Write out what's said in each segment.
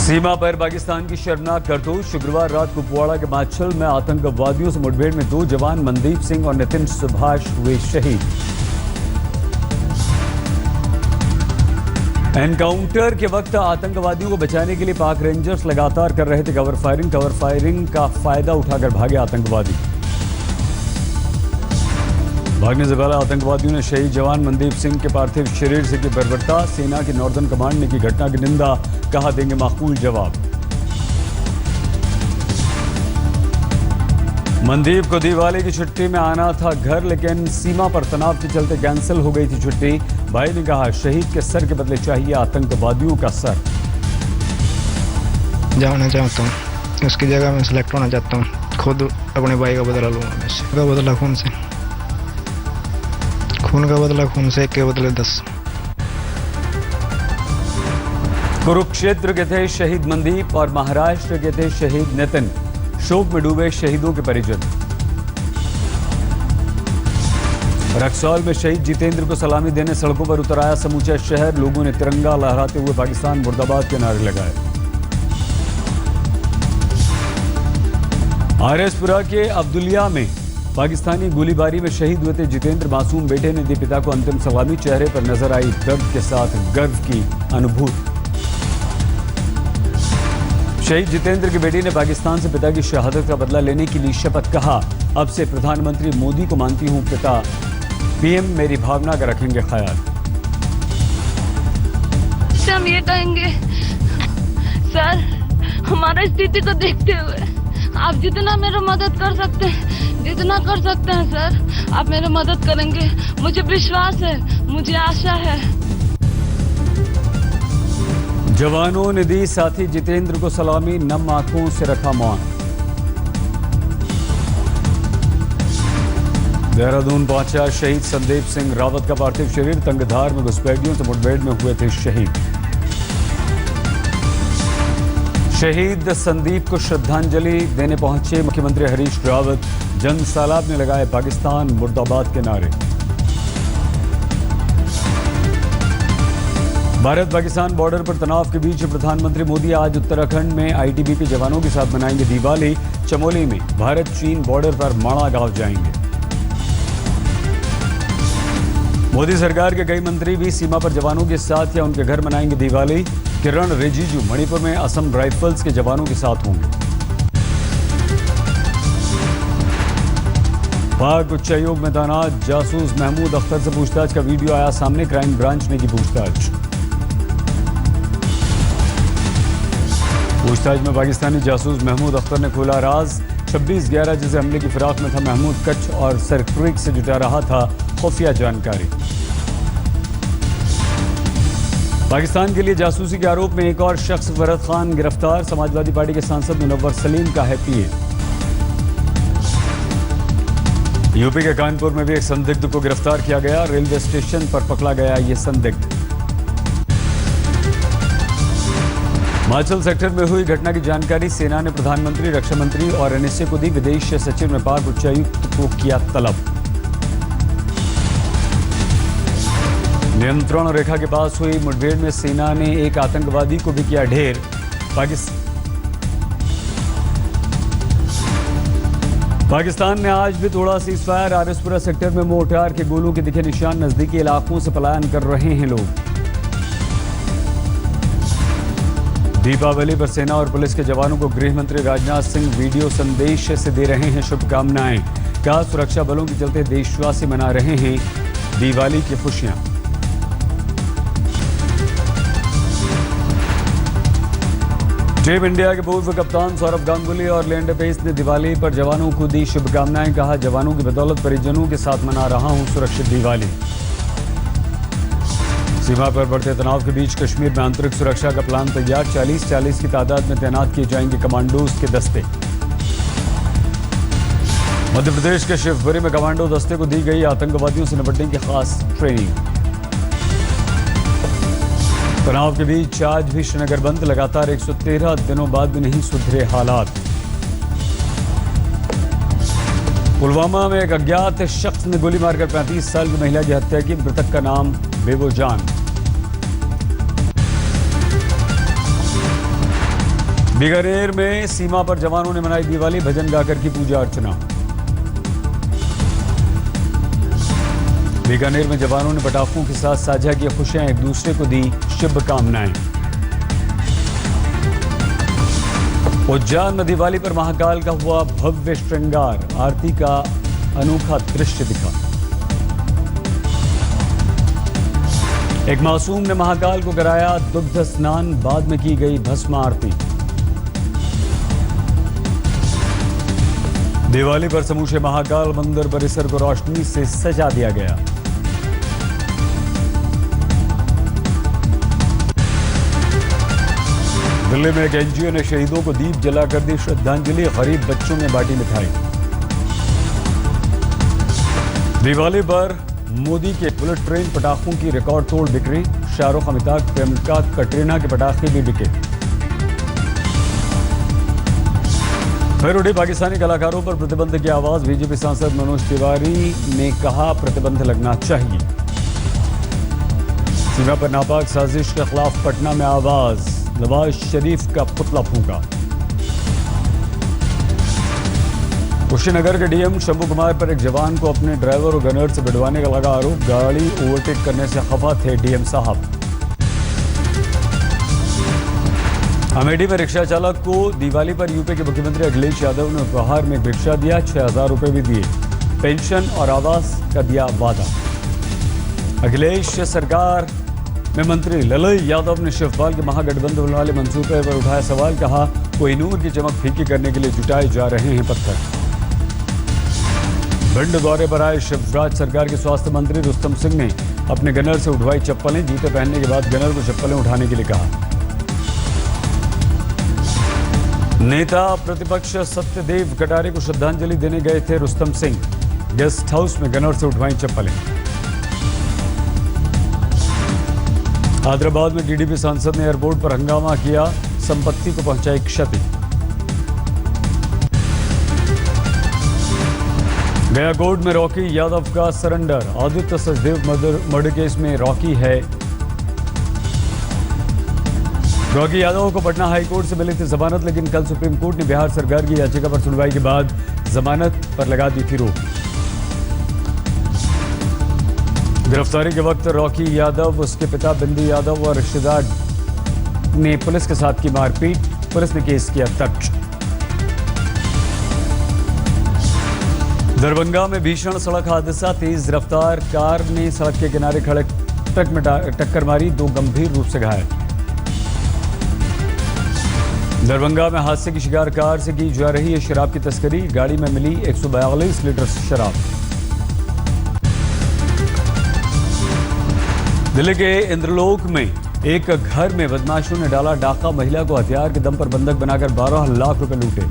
सीमा पर पाकिस्तान की शर्मनाक करतूत। शुक्रवार रात कुपवाड़ा के माछल में आतंकवादियों से मुठभेड़ में 2 जवान मनदीप सिंह और नितिन सुभाष हुए शहीद। एनकाउंटर के वक्त आतंकवादियों को बचाने के लिए पाक रेंजर्स लगातार कर रहे थे कवर फायरिंग का फायदा उठाकर भागे आतंकवादी। भागने से पहले आतंकवादियों ने शहीद जवान मनदीप सिंह के पार्थिव शरीर से की बर्बरता। सेना की नॉर्दर्न कमांड ने की घटना की निंदा, कहा देंगे माकूल जवाब। मनदीप को दिवाली की छुट्टी में आना था घर, लेकिन सीमा पर तनाव के चलते कैंसिल हो गई थी छुट्टी। भाई ने कहा शहीद के सर के बदले चाहिए आतंकवादियों का सर। जाना चाहता हूँ, उसकी जगह में सिलेक्ट होना चाहता हूँ। खुद अपने भाई का बदला लूंगा। मैं बदला खून से, खून का बदला खून से, के बदले 10। कुरुक्षेत्र के थे शहीद मनदीप और महाराष्ट्र के थे शहीद नितिन। शोक में डूबे शहीदों के परिजन। रक्सौल में शहीद जितेंद्र को सलामी देने सड़कों पर उतर आया समूचा शहर। लोगों ने तिरंगा लहराते हुए पाकिस्तान मुर्दाबाद के नारे लगाए। आरएसपुरा के अब्दुलिया में पाकिस्तानी गोलीबारी में शहीद हुए थे जितेंद्र। मासूम बेटे ने दी पिता को अंतिम सलामी। चेहरे पर नजर आई दर्द के साथ गर्व की अनुभूति। शहीद जितेंद्र की बेटी ने पाकिस्तान से पिता की शहादत का बदला लेने की ली शपथ। कहा अब से प्रधानमंत्री मोदी को मानती हूं पिता, पीएम मेरी भावना का रखेंगे ख्याल। हम ये कहेंगे सर, हमारा स्थिति को देखते हुए आप जितना मेरा मदद कर सकते हैं, जितना कर सकते हैं सर, आप मेरा मदद करेंगे। मुझे विश्वास है, मुझे आशा है। जवानों ने दी साथी जितेंद्र को सलामी, नम आंखों से रखा मौन। देहरादून पहुंचा शहीद संदीप सिंह रावत का पार्थिव शरीर। तंगधार में घुसपैठियों से मुठभेड़ में हुए थे शहीद। शहीद संदीप को श्रद्धांजलि देने पहुंचे मुख्यमंत्री हरीश रावत। जंग सालाब ने लगाए पाकिस्तान मुर्दाबाद के नारे। भारत पाकिस्तान बॉर्डर पर तनाव के बीच प्रधानमंत्री मोदी आज उत्तराखंड में आईटीबीपी जवानों के साथ मनाएंगे दिवाली। चमोली में भारत चीन बॉर्डर पर माणा गांव जाएंगे। मोदी सरकार के कई मंत्री भी सीमा पर जवानों के साथ या उनके घर मनाएंगे दिवाली। किरण रिजिजू मणिपुर में असम राइफल्स के जवानों के साथ होंगे। पाक उच्चायोग में तैनात जासूस महमूद अख्तर से पूछताछ का वीडियो आया सामने। क्राइम ब्रांच ने की पूछताछ में पाकिस्तानी जासूस महमूद अख्तर ने खोला राज। 26/11 जैसे हमले की फिराक में था महमूद। कच्छ और सरक्रिक से जुटा रहा था खुफिया जानकारी। पाकिस्तान के लिए जासूसी के आरोप में एक और शख्स फरहत खान गिरफ्तार। समाजवादी पार्टी के सांसद मुनव्वर सलीम का है पीए। यूपी के कानपुर में भी एक संदिग्ध को गिरफ्तार किया गया। रेलवे स्टेशन पर पकड़ा गया ये संदिग्ध। हिमाचल सेक्टर में हुई घटना की जानकारी सेना ने प्रधानमंत्री, रक्षा मंत्री और एनएसए को दी। विदेश सचिव ने पाक उच्चायुक्त को किया तलब। नियंत्रण रेखा के पास हुई मुठभेड़ में सेना ने एक आतंकवादी को भी किया ढेर। पाकिस्तान ने आज भी तोड़ा सीजफायर। आरएसपुरा सेक्टर में मोर्टार के गोलों के दिखे निशान। नजदीकी इलाकों से पलायन कर रहे हैं लोग। दीपावली पर सेना और पुलिस के जवानों को गृह मंत्री राजनाथ सिंह वीडियो संदेश से दे रहे हैं शुभकामनाएं। कहा सुरक्षा बलों के चलते देशवासी मना रहे हैं दिवाली की खुशियां। टीम इंडिया के पूर्व कप्तान सौरव गांगुली और लिएंडर पेस ने दिवाली पर जवानों को दी शुभकामनाएं। कहा जवानों की बदौलत परिजनों के साथ मना रहा हूं सुरक्षित दिवाली। सीमा पर बढ़ते तनाव के बीच कश्मीर में आंतरिक सुरक्षा का प्लान तैयार। 40 की तादाद में तैनात किए जाएंगे कमांडोज के दस्ते। मध्य प्रदेश के शिवपुरी में कमांडो दस्ते को दी गई आतंकवादियों से निपटने की खास ट्रेनिंग। तनाव के बीच आज भी श्रीनगर बंद। लगातार 113 दिनों बाद भी नहीं सुधरे हालात। पुलवामा में एक अज्ञात शख्स ने गोली मारकर 35 साल की महिला की हत्या की। मृतक का नाम बेबोजान। बीकानेर में सीमा पर जवानों ने मनाई दिवाली, भजन गाकर की पूजा अर्चना। बीकानेर में जवानों ने पटाखों के साथ साझा की खुशियां, एक दूसरे को दी शुभकामनाएं। उज्जैन में दिवाली पर महाकाल का हुआ भव्य श्रृंगार, आरती का अनोखा दृश्य दिखा। एक मासूम ने महाकाल को कराया दुग्ध स्नान, बाद में की गई भस्म आरती। दिवाली पर समूचे महाकाल मंदिर परिसर को रोशनी से सजा दिया गया। दिल्ली में एक एनजीओ ने शहीदों को दीप जलाकर दी श्रद्धांजलि, गरीब बच्चों में बांटी मिठाई। दिवाली पर मोदी के बुलेट ट्रेन पटाखों की रिकॉर्ड तोड़ बिक्री, शाहरुख, अमिताभ, प्रियंका, कटरीना के पटाखे भी बिके। फिर उठे पाकिस्तानी कलाकारों पर प्रतिबंध की आवाज, बीजेपी सांसद मनोज तिवारी ने कहा प्रतिबंध लगना चाहिए। सीमा पर नापाक साजिश के खिलाफ पटना में आवाज, नवाज शरीफ का पुतला फूंका। कुशीनगर के डीएम शंभू कुमार पर एक जवान को अपने ड्राइवर और गनर से भिड़वाने का लगा आरोप, गाड़ी ओवरटेक करने से खफा थे डीएम साहब। अमेठी में रिक्शा चालक को दिवाली पर यूपी के मुख्यमंत्री अखिलेश यादव ने उपहार में रिक्शा दिया, 6,000 रुपए भी दिए, पेंशन और आवास का दिया वादा। अखिलेश सरकार में मंत्री ललई यादव ने शिवपाल के महागठबंधन वाले मंसूबे पर उठाया सवाल, कहा कोहिनूर की चमक फीकी करने के लिए जुटाए जा रहे हैं पत्थर। भिंड दौरे पर आए शिवराज सरकार के स्वास्थ्य मंत्री रुस्तम सिंह ने अपने गनर से उठवाई चप्पलें, जूते पहनने के बाद गनर को चप्पलें उठाने के लिए कहा। नेता प्रतिपक्ष सत्यदेव कटारे को श्रद्धांजलि देने गए थे रुस्तम सिंह, गेस्ट हाउस में गनर से उठवाई चप्पलें। हैदराबाद में टीडीपी सांसद ने एयरपोर्ट पर हंगामा किया, संपत्ति को पहुंचाई क्षति। गया कोर्ट में रॉकी यादव का surrender, Aditya Sachdev murder case में रॉकी है। रॉकी यादव को पटना हाईकोर्ट से मिली थी जमानत, लेकिन कल सुप्रीम कोर्ट ने बिहार सरकार की याचिका पर सुनवाई के बाद जमानत पर लगा दी थी रोक। गिरफ्तारी के वक्त रॉकी यादव, उसके पिता बिंदु यादव और रिश्तेदार ने पुलिस के साथ की मारपीट, पुलिस ने केस किया दर्ज। दरभंगा में भीषण सड़क हादसा, तेज रफ्तार कार ने सड़क के किनारे खड़े ट्रक में टक्कर मारी, 2 गंभीर रूप से घायल। दरभंगा में हादसे की शिकार कार से की जा रही है शराब की तस्करी, गाड़ी में मिली 142 लीटर शराब। दिल्ली के इंद्रलोक में एक घर में बदमाशों ने डाला डाका, महिला को हथियार के दम पर बंधक बनाकर 12 लाख रुपए लूटे।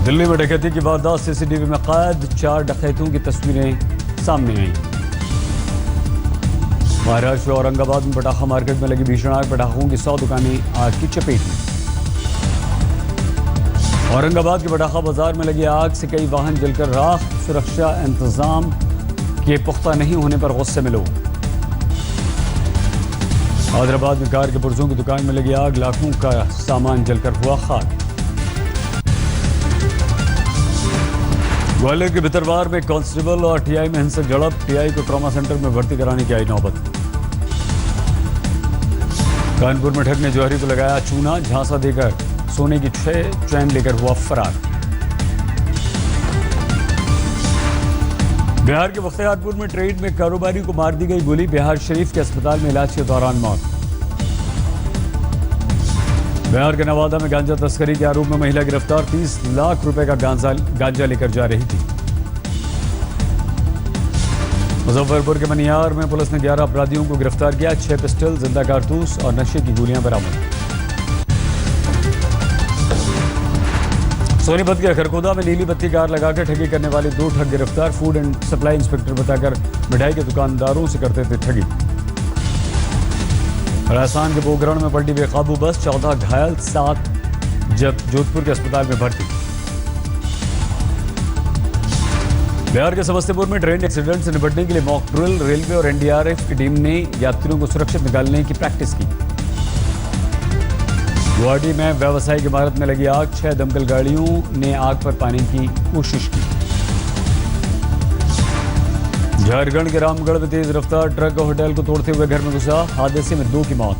दिल्ली में डकैती की वारदात सीसीटीवी में कैद, 4 डकैतों की तस्वीरें सामने आई। महाराष्ट्र औरंगाबाद में पटाखा मार्केट में लगी भीषण आग, पटाखों की 100 दुकानें आग की चपेट में। औरंगाबाद के पटाखा बाजार में लगी आग से कई वाहन जलकर राख, सुरक्षा इंतजाम के पुख्ता नहीं होने पर गुस्से में लोग। हैदराबाद में कार के पुर्जों की दुकान में लगी आग, लाखों का सामान जलकर हुआ खाक। ग्वालियर के भितरवार में कांस्टेबल और टीआई में हिंसक झड़प, टीआई को ट्रॉमा सेंटर में भर्ती कराने की आई नौबत। कानपुर में ठग ने जौहरी को लगाया चूना, झांसा देकर सोने की 6 चैन लेकर हुआ फरार। बिहार के बख्तियारपुर में ट्रेन में कारोबारी को मार दी गई गोली, बिहार शरीफ के अस्पताल में इलाज के दौरान मौत। बिहार के नवादा में गांजा तस्करी के आरोप में महिला गिरफ्तार, 30 लाख रुपए का गांजा लेकर जा रही थी। मुजफ्फरपुर के मनियार में पुलिस ने 11 अपराधियों को गिरफ्तार किया, 6 पिस्टल, जिंदा कारतूस और नशे की गोलियां बरामद। सोनीपत के खरगोदा में नीली बत्ती कार लगाकर ठगी करने वाले 2 ठग गिरफ्तार, फूड एंड सप्लाई इंस्पेक्टर बताकर मिठाई के दुकानदारों से करते थे ठगी। राजस्थान के पोखरण में पलटी बेकाबू बस, 14 घायल, 7 जोधपुर के अस्पताल में भर्ती। बिहार के समस्तीपुर में ट्रेन एक्सीडेंट से निपटने के लिए मॉक ड्रिल, रेलवे और एनडीआरएफ की टीम ने यात्रियों को सुरक्षित निकालने की प्रैक्टिस की। गुवाहाटी में व्यावसायिक इमारत में लगी आग, 6 दमकल गाड़ियों ने आग पर पाने की कोशिश की। झारखंड के रामगढ़ में तेज रफ्तार ट्रक होटल को तोड़ते हुए घर में घुसा, हादसे में 2 की मौत।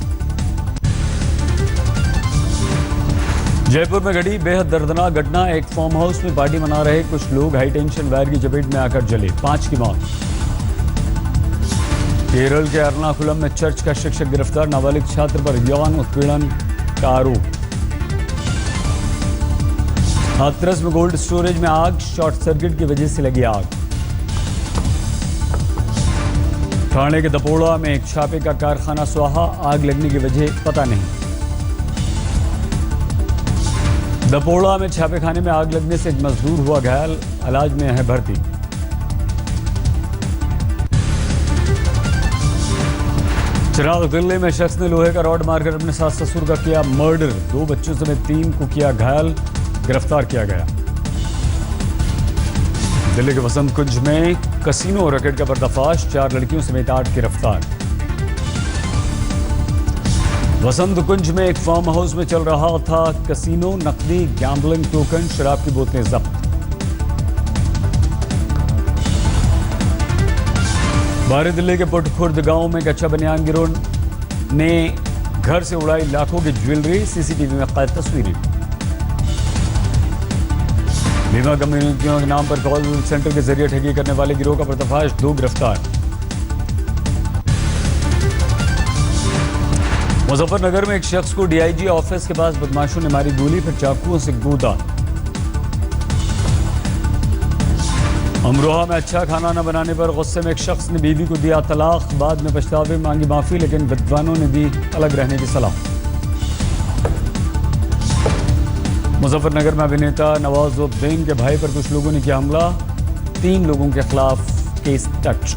जयपुर में घटी बेहद दर्दनाक घटना, एक फार्म हाउस में पार्टी मना रहे कुछ लोग हाई टेंशन वायर की चपेट में आकर जले, 5 की मौत। केरल के एर्नाकुलम में चर्च का शिक्षक गिरफ्तार, नाबालिग छात्र पर यौन उत्पीड़न का आरोप। हाथरस में कोल्ड स्टोरेज में आग, शॉर्ट सर्किट की वजह से लगी आग। ठाणे के दपोड़ा में एक छापे का कारखाना स्वाहा, आग लगने की वजह पता नहीं। दपोड़ा में छापेखाने में आग लगने से एक मजदूर हुआ घायल, इलाज में है भर्ती। चिराग दिल्ली में शख्स ने लोहे का रॉड मारकर अपने सास ससुर का किया मर्डर, 2 बच्चों समेत 3 को किया घायल, गिरफ्तार किया गया। दिल्ली के वसंत कुंज में कसीनो रैकेट का पर्दाफाश, 4 लड़कियों समेत 8 गिरफ्तार। वसंत कुंज में एक फार्म हाउस में चल रहा था कसीनो, नकदी, गैम्बलिंग टोकन, शराब की बोतलें जब्त। बाहरी दिल्ली के पुटखुर्द गांव में कच्चा बनियान गिरोह ने घर से उड़ाई लाखों की ज्वेलरी, सीसीटीवी में कैद तस्वीरें। बीमा कंपनियों के नाम पर कॉल सेंटर के जरिए ठगी करने वाले गिरोह का पर्दाफाश, 2 गिरफ्तार। मुजफ्फरनगर में एक शख्स को डीआईजी ऑफिस के पास बदमाशों ने मारी गोली, फिर चाकुओं से कूदा। अमरोहा में अच्छा खाना न बनाने पर गुस्से में एक शख्स ने बीवी को दिया तलाक, बाद में पछतावे में मांगी माफी, लेकिन विद्वानों ने दी अलग रहने की सलाह। मुजफ्फरनगर में अभिनेता नवाजुद्दीन के भाई पर कुछ लोगों ने किया हमला, 3 लोगों के खिलाफ केस दर्ज।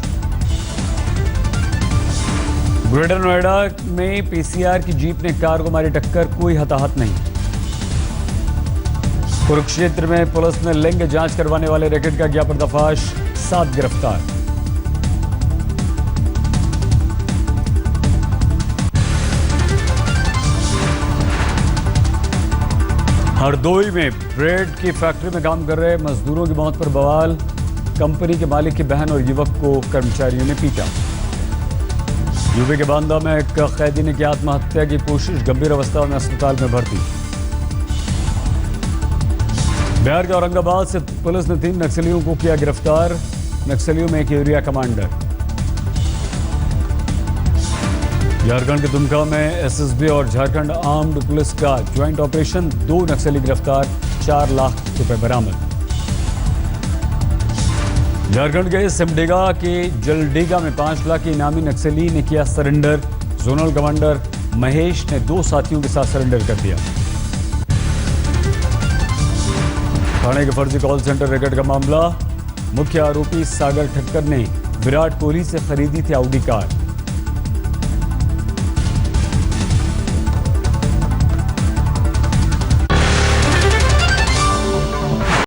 ग्रेटर नोएडा में पीसीआर की जीप ने कार को मारी टक्कर, कोई हताहत नहीं। कुरुक्षेत्र में पुलिस ने लिंग जांच करवाने वाले रैकेट का किया पर्दाफाश, 7 गिरफ्तार। हरदोई में ब्रेड की फैक्ट्री में काम कर रहे मजदूरों की मौत पर बवाल, कंपनी के मालिक की बहन और युवक को कर्मचारियों ने पीटा। यूपी के बांदा में एक कैदी ने की आत्महत्या की कोशिश, गंभीर अवस्था में अस्पताल में भर्ती। बिहार के औरंगाबाद से पुलिस ने 3 नक्सलियों को किया गिरफ्तार, नक्सलियों में एक एरिया कमांडर। झारखंड के दुमका में एसएसबी और झारखंड आर्म्ड पुलिस का ज्वाइंट ऑपरेशन, 2 नक्सली गिरफ्तार, 4 लाख रुपए बरामद। झारखंड के सिमडेगा के जलडेगा में 5 लाख के इनामी नक्सली ने किया सरेंडर, जोनल कमांडर महेश ने 2 साथियों के साथ सरेंडर कर दिया। ठाणे के फर्जी कॉल सेंटर रैकेट का मामला, मुख्य आरोपी सागर ठक्कर ने विराट कोहली से खरीदी थी ऑडी कार।